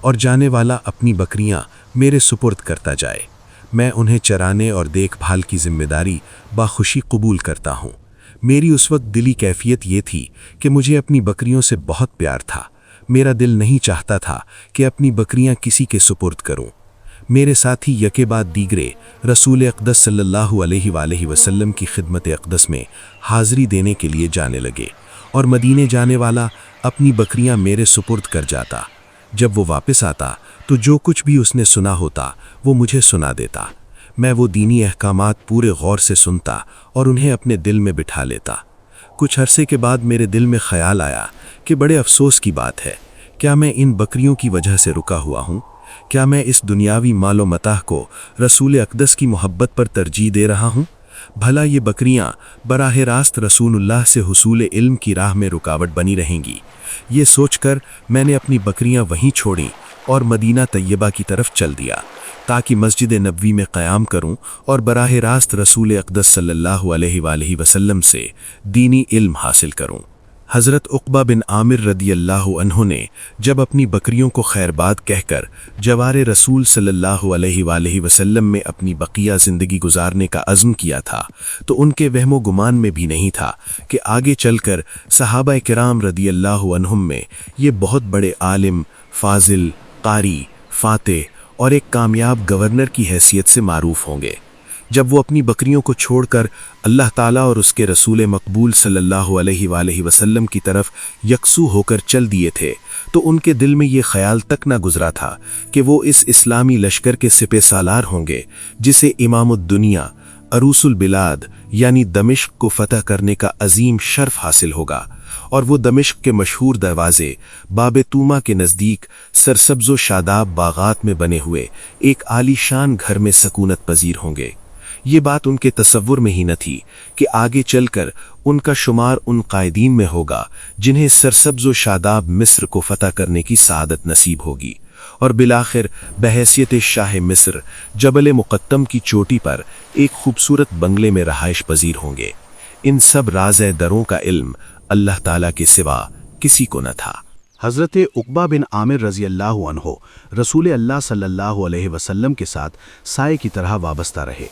اور جانے والا اپنی بکریاں میرے سپرد کرتا جائے، میں انہیں چرانے اور دیکھ بھال کی ذمہ داری باخوشی قبول کرتا ہوں۔ میری اس وقت دلی کیفیت یہ تھی کہ مجھے اپنی بکریوں سے بہت پیار تھا۔ میرا دل نہیں چاہتا تھا کہ اپنی بکریاں کسی کے سپرد کروں۔ میرے ساتھی یکے بعد دیگرے رسول اقدس صلی اللہ علیہ وآلہ وسلم کی خدمت اقدس میں حاضری دینے کے لیے جانے لگے، اور مدینے جانے والا اپنی بکریاں میرے سپرد کر جاتا۔ جب وہ واپس آتا تو جو کچھ بھی اس نے سنا ہوتا وہ مجھے سنا دیتا۔ میں وہ دینی احکامات پورے غور سے سنتا اور انہیں اپنے دل میں بٹھا لیتا۔ کچھ عرصے کے بعد میرے دل میں خیال آیا کہ بڑے افسوس کی بات ہے، کیا میں ان بکریوں کی وجہ سے رکا ہوا ہوں؟ کیا میں اس دنیاوی مال و متاع کو رسول اقدس کی محبت پر ترجیح دے رہا ہوں؟ بھلا یہ بکریاں براہ راست رسول اللہ سے حصول علم کی راہ میں رکاوٹ بنی رہیں گی؟ یہ سوچ کر میں نے اپنی بکریاں وہیں چھوڑیں اور مدینہ طیبہ کی طرف چل دیا، تاکہ مسجد نبوی میں قیام کروں اور براہ راست رسول اقدس صلی اللہ علیہ وآلہ وسلم سے دینی علم حاصل کروں۔ حضرت عقبہ بن عامر رضی اللہ عنہ نے جب اپنی بکریوں کو خیرباد کہہ کر جوار رسول صلی اللہ علیہ وآلہ وسلم میں اپنی بقیہ زندگی گزارنے کا عزم کیا تھا، تو ان کے وہم و گمان میں بھی نہیں تھا کہ آگے چل کر صحابہ کرام رضی اللہ عنہم میں یہ بہت بڑے عالم، فاضل، قاری، فاتح اور ایک کامیاب گورنر کی حیثیت سے معروف ہوں گے۔ جب وہ اپنی بکریوں کو چھوڑ کر اللہ تعالیٰ اور اس کے رسول مقبول صلی اللہ علیہ وآلہ وسلم کی طرف یکسو ہو کر چل دیے تھے، تو ان کے دل میں یہ خیال تک نہ گزرا تھا کہ وہ اس اسلامی لشکر کے سپہ سالار ہوں گے جسے امام الدنیا عروس البلاد یعنی دمشق کو فتح کرنے کا عظیم شرف حاصل ہوگا، اور وہ دمشق کے مشہور دروازے باب توما کے نزدیک سرسبز و شاداب باغات میں بنے ہوئے ایک عالی شان گھر میں سکونت پذیر ہوں گے۔ یہ بات ان کے تصور میں ہی نہ تھی کہ آگے چل کر ان کا شمار ان قائدین میں ہوگا جنہیں سرسبز و شاداب مصر کو فتح کرنے کی سعادت نصیب ہوگی، اور بالآخر بحیثیت شاہ مصر جبل مقدم کی چوٹی پر ایک خوبصورت بنگلے میں رہائش پذیر ہوں گے۔ ان سب راز دروں کا علم اللہ تعالیٰ کے سوا کسی کو نہ تھا۔ حضرت عقبہ بن عامر رضی اللہ عنہ رسول اللہ صلی اللہ علیہ وسلم کے ساتھ سائے کی طرح وابستہ رہے۔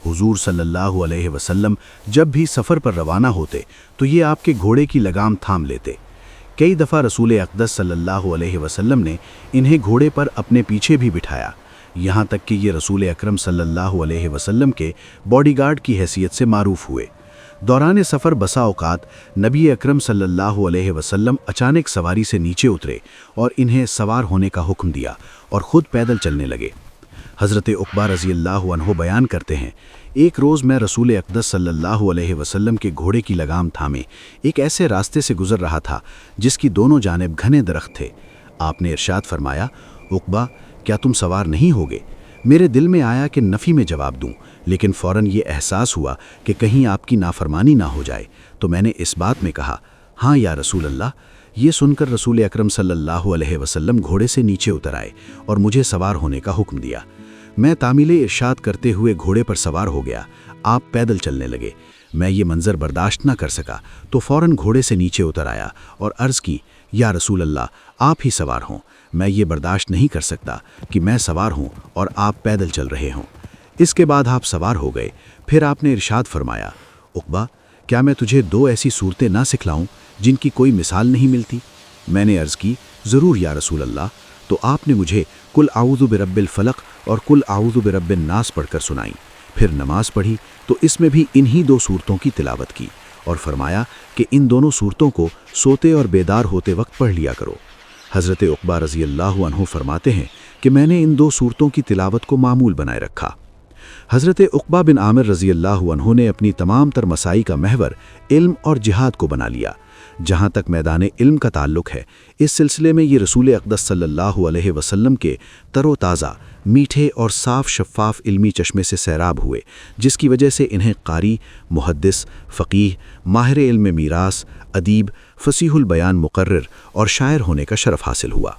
حضور صلی اللہ علیہ وسلم جب بھی سفر پر روانہ ہوتے تو یہ آپ کے گھوڑے کی لگام تھام لیتے۔ کئی دفعہ رسول اقدس صلی اللہ علیہ وسلم نے انہیں گھوڑے پر اپنے پیچھے بھی بٹھایا، یہاں تک کہ یہ رسول اکرم صلی اللہ علیہ وسلم کے باڈی گارڈ کی حیثیت سے معروف ہوئے۔ دوران سفر بسا اوقات نبی اکرم صلی اللہ علیہ وسلم اچانک سواری سے نیچے اترے اور انہیں سوار ہونے کا حکم دیا اور خود پیدل چلنے لگے۔ حضرت عقبہ رضی اللہ عنہ بیان کرتے ہیں، ایک روز میں رسول اقدس صلی اللہ علیہ وسلم کے گھوڑے کی لگام تھامے ایک ایسے راستے سے گزر رہا تھا جس کی دونوں جانب گھنے درخت تھے۔ آپ نے ارشاد فرمایا، عقبہ کیا تم سوار نہیں ہوگے؟ میرے دل میں آیا کہ نفی میں جواب دوں، لیکن فوراً یہ احساس ہوا کہ کہیں آپ کی نافرمانی نہ ہو جائے، تو میں نے اس بات میں کہا، ہاں یا رسول اللہ۔ یہ سن کر رسول اکرم صلی اللہ علیہ وسلم گھوڑے سے نیچے اتر آئے اور مجھے سوار ہونے کا حکم دیا۔ میں تعمیل ارشاد کرتے ہوئے گھوڑے پر سوار ہو گیا، آپ پیدل چلنے لگے۔ میں یہ منظر برداشت نہ کر سکا تو فوراً گھوڑے سے نیچے اتر آیا اور عرض کی، یا رسول اللہ آپ ہی سوار ہوں، میں یہ برداشت نہیں کر سکتا کہ میں سوار ہوں اور آپ پیدل چل رہے ہوں۔ اس کے بعد آپ سوار ہو گئے، پھر آپ نے ارشاد فرمایا، عقبہ کیا میں تجھے دو ایسی صورتیں نہ سکھلاؤں جن کی کوئی مثال نہیں ملتی؟ میں نے عرض کی، ضرور یا رسول اللہ۔ تو آپ نے مجھے قل اعوذ برب الفلق اور قل اعوذ برب الناس پڑھ کر سنائی، پھر نماز پڑھی تو اس میں بھی انہی دو صورتوں کی تلاوت کی اور فرمایا کہ ان دونوں صورتوں کو سوتے اور بیدار ہوتے وقت پڑھ لیا کرو۔ حضرت عقبہ رضی اللہ عنہ فرماتے ہیں کہ میں نے ان دو صورتوں کی تلاوت کو معمول بنائے رکھا۔ حضرت عقبہ بن عامر رضی اللہ عنہ نے اپنی تمام تر مسائی کا محور علم اور جہاد کو بنا لیا۔ جہاں تک میدان علم کا تعلق ہے، اس سلسلے میں یہ رسول اقدس صلی اللہ علیہ وسلم کے تر و تازہ، میٹھے اور صاف شفاف علمی چشمے سے سیراب ہوئے، جس کی وجہ سے انہیں قاری، محدث، فقیہ، ماہر علم میراث، ادیب، فصیح البیان مقرر اور شاعر ہونے کا شرف حاصل ہوا۔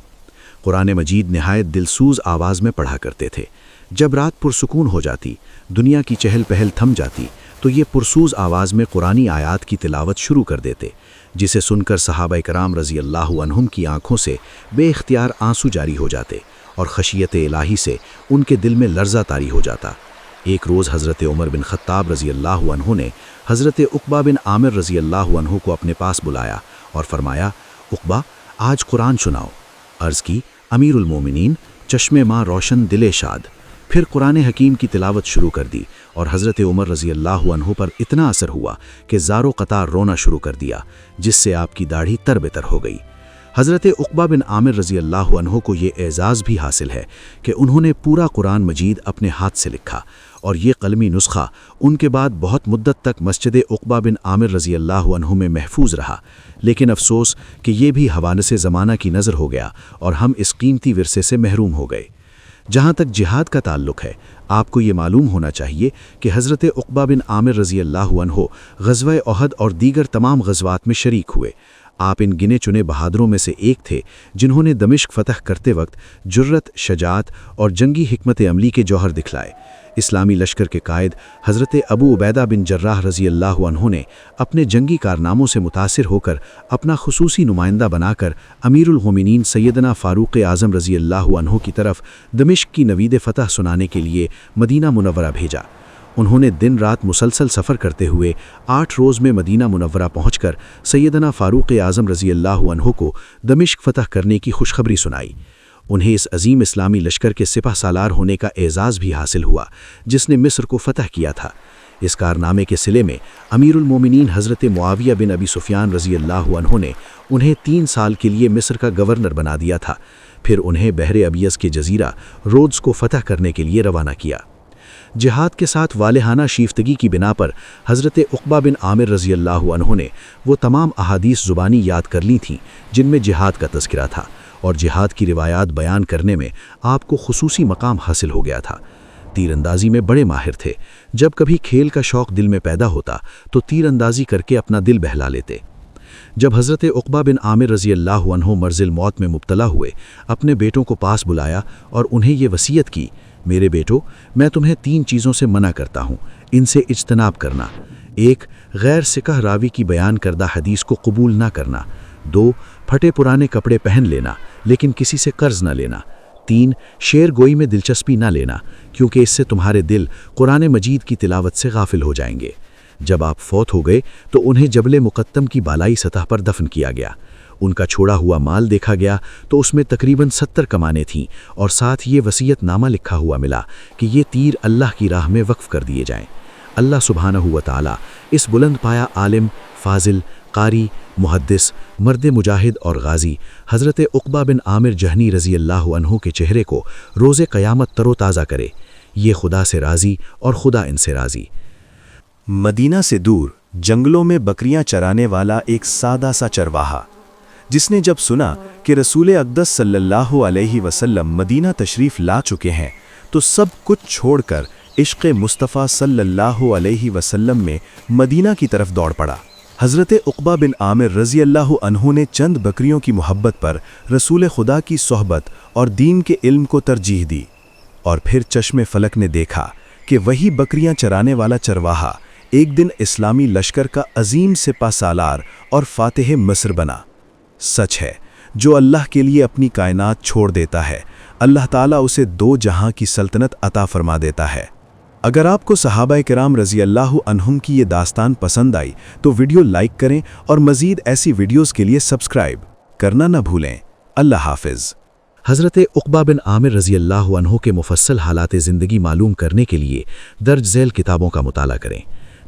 قرآن مجید نہایت دلسوز آواز میں پڑھا کرتے تھے۔ جب رات پرسکون ہو جاتی، دنیا کی چہل پہل تھم جاتی، تو یہ پرسوز آواز میں قرآنی آیات کی تلاوت شروع کر دیتے، جسے سن کر صحابہ کرام رضی اللہ عنہم کی آنکھوں سے بے اختیار آنسو جاری ہو جاتے اور خشیت الہی سے ان کے دل میں لرزہ طاری ہو جاتا۔ ایک روز حضرت عمر بن خطاب رضی اللہ عنہ نے حضرت عقبہ بن عامر رضی اللہ عنہ کو اپنے پاس بلایا اور فرمایا، عقبہ آج قرآن سناؤ۔ عرض کی، امیر المومنین، چشم ماں روشن دل شاد۔ پھر قرآن حکیم کی تلاوت شروع کر دی اور حضرت عمر رضی اللہ عنہ پر اتنا اثر ہوا کہ زار و قطار رونا شروع کر دیا، جس سے آپ کی داڑھی تر بتر ہو گئی۔ حضرت عقبہ بن عامر رضی اللہ عنہ کو یہ اعزاز بھی حاصل ہے کہ انہوں نے پورا قرآن مجید اپنے ہاتھ سے لکھا، اور یہ قلمی نسخہ ان کے بعد بہت مدت تک مسجد عقبہ بن عامر رضی اللہ عنہ میں محفوظ رہا۔ لیکن افسوس کہ یہ بھی حوادث زمانہ کی نظر ہو گیا اور ہم اس قیمتی ورثے سے محروم ہو گئے۔ جہاں تک جہاد کا تعلق ہے، آپ کو یہ معلوم ہونا چاہیے کہ حضرت عقبہ بن عامر رضی اللہ عنہ غزوہ احد اور دیگر تمام غزوات میں شریک ہوئے۔ آپ ان گنے چنے بہادروں میں سے ایک تھے جنہوں نے دمشق فتح کرتے وقت جرت، شجاعت اور جنگی حکمت عملی کے جوہر دکھلائے۔ اسلامی لشکر کے قائد حضرت ابو عبیدہ بن جراح رضی اللہ عنہ نے اپنے جنگی کارناموں سے متاثر ہو کر اپنا خصوصی نمائندہ بنا کر امیر المومنین سیدنا فاروق اعظم رضی اللہ عنہ کی طرف دمشق کی نوید فتح سنانے کے لیے مدینہ منورہ بھیجا۔ انہوں نے دن رات مسلسل سفر کرتے ہوئے 8 روز میں مدینہ منورہ پہنچ کر سیدنا فاروق اعظم رضی اللہ عنہ کو دمشق فتح کرنے کی خوشخبری سنائی۔ انہیں اس عظیم اسلامی لشکر کے سپہ سالار ہونے کا اعزاز بھی حاصل ہوا جس نے مصر کو فتح کیا تھا۔ اس کارنامے کے صلے میں امیر المومنین حضرت معاویہ بن ابی سفیان رضی اللہ عنہ نے انہیں 3 سال کے لیے مصر کا گورنر بنا دیا تھا، پھر انہیں بحر ابیض کے جزیرہ رودز کو فتح کرنے کے لیے روانہ کیا۔ جہاد کے ساتھ والہانہ شیفتگی کی بنا پر حضرت عقبہ بن عامر رضی اللہ عنہ نے وہ تمام احادیث زبانی یاد کر لی تھیں جن میں جہاد کا تذکرہ تھا، اور جہاد کی روایات بیان کرنے میں آپ کو خصوصی مقام حاصل ہو گیا تھا۔ تیر اندازی میں بڑے ماہر تھے، جب کبھی کھیل کا شوق دل میں پیدا ہوتا تو تیر اندازی کر کے اپنا دل بہلا لیتے۔ جب حضرت عقبہ بن عامر رضی اللہ عنہ مرض الموت میں مبتلا ہوئے، اپنے بیٹوں کو پاس بلایا اور انہیں یہ وصیت کی، میرے بیٹو، میں تمہیں 3 چیزوں سے منع کرتا ہوں، ان سے اجتناب کرنا۔ 1، غیر ثقہ راوی کی بیان کردہ حدیث کو قبول نہ کرنا۔ 2، پھٹے پرانے کپڑے پہن لینا لیکن کسی سے قرض نہ لینا۔ 3، شعر گوئی میں دلچسپی نہ لینا، کیونکہ اس سے تمہارے دل قرآن مجید کی تلاوت سے غافل ہو جائیں گے۔ جب آپ فوت ہو گئے تو انہیں جبل مقطم کی بالائی سطح پر دفن کیا گیا۔ ان کا چھوڑا ہوا مال دیکھا گیا تو اس میں تقریباً 70 کمانیں تھیں، اور ساتھ یہ وصیت نامہ لکھا ہوا ملا کہ یہ تیر اللہ کی راہ میں وقف کر دیے جائیں۔ اللہ سبحانہ و تعالی اس بلند پایا عالم، فاضل، قاری، محدث، مرد مجاہد اور غازی حضرت عقبہ بن عامر جہنی رضی اللہ عنہ کے چہرے کو روز قیامت تر و تازہ کرے۔ یہ خدا سے راضی اور خدا ان سے راضی۔ مدینہ سے دور جنگلوں میں بکریاں چرانے والا ایک سادہ سا چرواہا، جس نے جب سنا کہ رسول اقدس صلی اللہ علیہ وسلم مدینہ تشریف لا چکے ہیں تو سب کچھ چھوڑ کر عشق مصطفیٰ صلی اللہ علیہ وسلم میں مدینہ کی طرف دوڑ پڑا۔ حضرت عقبہ بن عامر رضی اللہ عنہ نے چند بکریوں کی محبت پر رسول خدا کی صحبت اور دین کے علم کو ترجیح دی، اور پھر چشم فلک نے دیکھا کہ وہی بکریاں چرانے والا چرواہا ایک دن اسلامی لشکر کا عظیم سپہ سالار اور فاتح مصر بنا۔ سچ ہے، جو اللہ کے لیے اپنی کائنات چھوڑ دیتا ہے، اللہ تعالیٰ اسے 2 جہاں کی سلطنت عطا فرما دیتا ہے۔ اگر آپ کو صحابہ کرام رضی اللہ عنہم کی یہ داستان پسند آئی تو ویڈیو لائک کریں اور مزید ایسی ویڈیوز کے لیے سبسکرائب کرنا نہ بھولیں۔ اللہ حافظ۔ حضرت عقبہ بن عامر رضی اللہ عنہ کے مفصل حالات زندگی معلوم کرنے کے لیے درج ذیل کتابوں کا مطالعہ کریں۔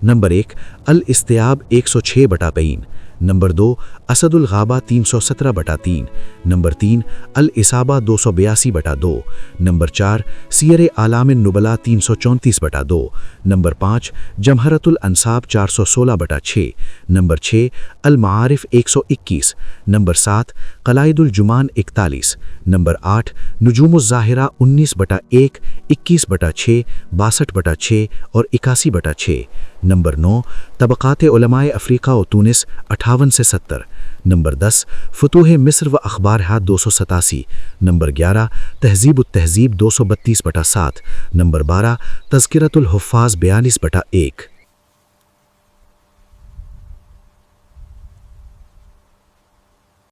نمبر 1، الاستیاب 106/23۔ نمبر 2، اسد الغابہ 317/3۔ نمبر 3، الاصابہ 282/2۔ نمبر 4، سیر اعلام النبلاء 334/2۔ نمبر 5، جمہرۃ الانصاب 416/6۔ نمبر 6، المعارف 121۔ نمبر 7، قلائد الجمان 41۔ نمبر 8، نجوم الظاہرہ 19/1، 21/6، 62/6 اور 81/6۔ نمبر 9، طبقات علماء افریقہ و تونس 58 سے 70۔ نمبر 10، فتوح مصر و اخبارات 287۔ نمبر 11، تہذیب التہذیب 232/7۔ نمبر 12، تذکرۃ الحفاظ 42/1۔